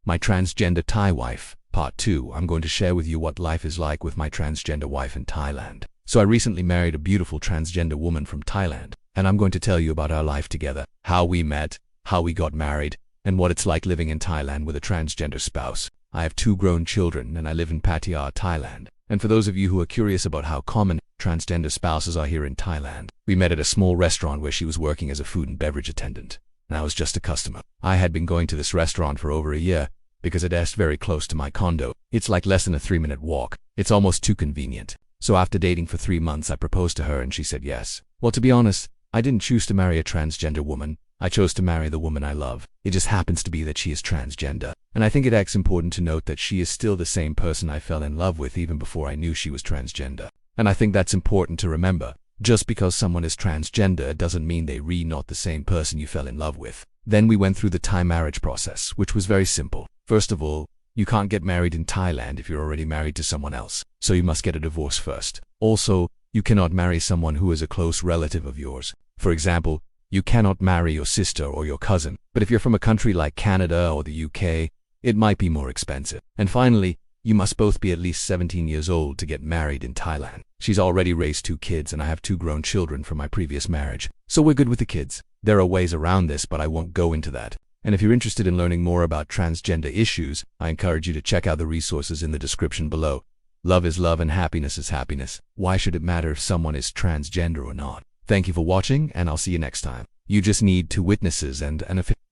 My transgender Thai wife. Part 2. I'm going to share with you what life is like with my transgender wife in Thailand. So I recently married a beautiful transgender woman from Thailand, and I'm going to tell you about our life together, how we met, how we got married, and what it's like living in Thailand with a transgender spouse. I have 2 grown children and I live in Pattaya, Thailand. And for those of you who are curious about how common transgender spouses are here in Thailand, we met at a small restaurant where she was working as a food and beverage attendant, and I was just a customer. I had been going to this restaurant for over a year because it's very close to my condo. It's like less than a 3-minute walk. It's almost too convenient. So after dating for 3 months, I proposed to her and she said yes. Well, to be honest, I didn't choose to marry a transgender woman. I chose to marry the woman I love. It just happens to be that she is transgender. And I think it's important to note that she is still the same person I fell in love with even before I knew she was transgender. And I think that's important to remember. Just because someone is transgender doesn't mean they're not the same person you fell in love with. Then we went through the Thai marriage process, which was very simple. First of all, you can't get married in Thailand if you're already married to someone else, so you must get a divorce first. Also, you cannot marry someone who is a close relative of yours. For example, you cannot marry your sister or your cousin, but if you're from a country like Canada or the UK, it might be more expensive. And finally, you must both be at least 17 years old to get married in Thailand. She's already raised 2 kids and I have 2 grown children from my previous marriage, so we're good with the kids. There are ways around this, but I won't go into that. And if you're interested in learning more about transgender issues, I encourage you to check out the resources in the description below. Love is love and happiness is happiness. Why should it matter if someone is transgender or not? Thank you for watching, and I'll see you next time. You just need 2 witnesses and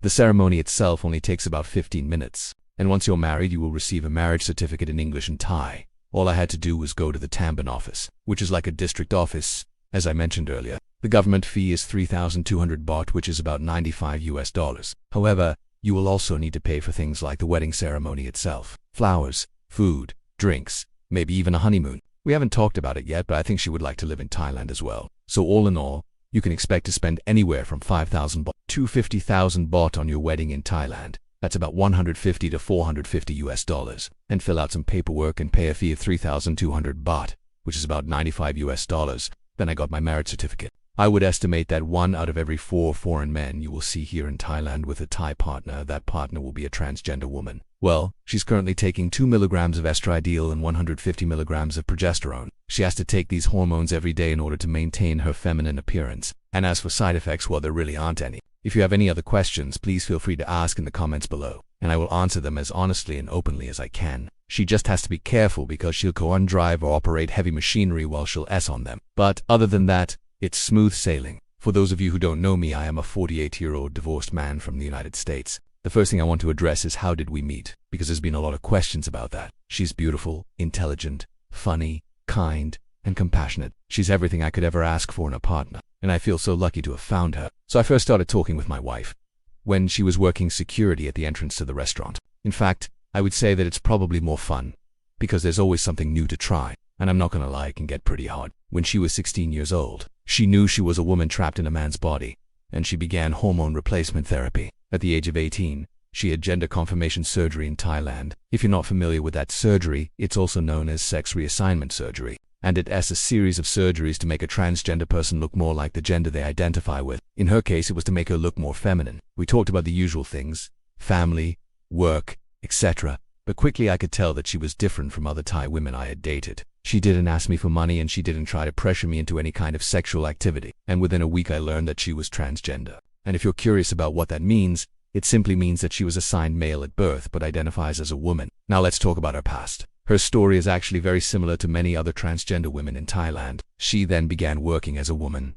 the ceremony itself only takes about 15 minutes. And once you're married, you will receive a marriage certificate in English and Thai. All I had to do was go to the Tamban office, which is like a district office, as I mentioned earlier. The government fee is 3,200 baht, which is about $95. However, you will also need to pay for things like the wedding ceremony itself, flowers, food, drinks, maybe even a honeymoon. We haven't talked about it yet, but I think she would like to live in Thailand as well. So all in all, you can expect to spend anywhere from 5,000 baht to 50,000 baht on your wedding in Thailand. That's about $150 to $450, and fill out some paperwork and pay a fee of 3,200 baht, which is about $95. Then I got my marriage certificate. I would estimate that 1 out of every 4 foreign men you will see here in Thailand with a Thai partner, that partner will be a transgender woman. Well, she's currently taking 2 milligrams of estradiol and 150 milligrams of progesterone. She has to take these hormones every day in order to maintain her feminine appearance. And as for side effects, well, there really aren't any. If you have any other questions, please feel free to ask in the comments below, and I will answer them as honestly and openly as I can. She just has to be careful because she'll go on drive or operate heavy machinery while she'll on them. But other than that, it's smooth sailing. For those of you who don't know me, I am a 48-year-old divorced man from the United States. The first thing I want to address is how did we meet, because there's been a lot of questions about that. She's beautiful, intelligent, funny, kind, and compassionate. She's everything I could ever ask for in a partner, and I feel so lucky to have found her. So I first started talking with my wife when she was working security at the entrance to the restaurant. In fact, I would say that it's probably more fun because there's always something new to try, and I'm not gonna lie, it can get pretty hard. When she was 16 years old, she knew she was a woman trapped in a man's body, and she began hormone replacement therapy. At the age of 18, she had gender confirmation surgery in Thailand. If you're not familiar with that surgery, it's also known as sex reassignment surgery. And it's a series of surgeries to make a transgender person look more like the gender they identify with. In her case, it was to make her look more feminine. We talked about the usual things, family, work, etc. But quickly I could tell that she was different from other Thai women I had dated. She didn't ask me for money and she didn't try to pressure me into any kind of sexual activity. And within a week I learned that she was transgender. And if you're curious about what that means, it simply means that she was assigned male at birth but identifies as a woman. Now let's talk about her past. Her story is actually very similar to many other transgender women in Thailand. She then began working as a woman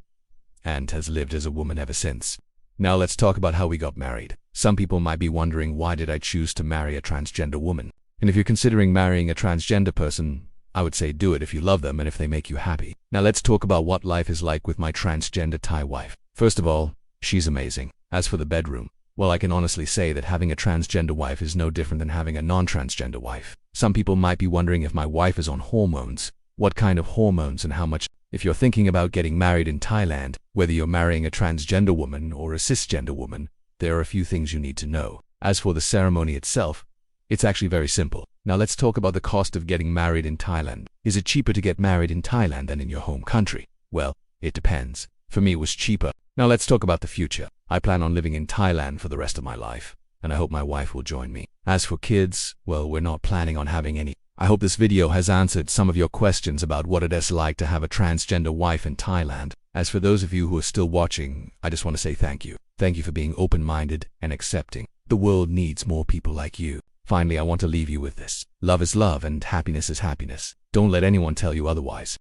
and has lived as a woman ever since. Now let's talk about how we got married. Some people might be wondering, why did I choose to marry a transgender woman? And if you're considering marrying a transgender person, I would say do it if you love them and if they make you happy. Now let's talk about what life is like with my transgender Thai wife. First of all, she's amazing. As for the bedroom, well, I can honestly say that having a transgender wife is no different than having a non-transgender wife. Some people might be wondering if my wife is on hormones. What kind of hormones and how much? If you're thinking about getting married in Thailand, whether you're marrying a transgender woman or a cisgender woman, there are a few things you need to know. As for the ceremony itself, it's actually very simple. Now let's talk about the cost of getting married in Thailand. Is it cheaper to get married in Thailand than in your home country? Well, it depends. For me, it was cheaper. Now let's talk about the future. I plan on living in Thailand for the rest of my life. and I hope my wife will join me. As for kids, well, we're not planning on having any. I hope this video has answered some of your questions about what it is like to have a transgender wife in Thailand. As for those of you who are still watching, I just want to say thank you. Thank you for being open-minded and accepting. The world needs more people like you. Finally, I want to leave you with this. Love is love and happiness is happiness. Don't let anyone tell you otherwise.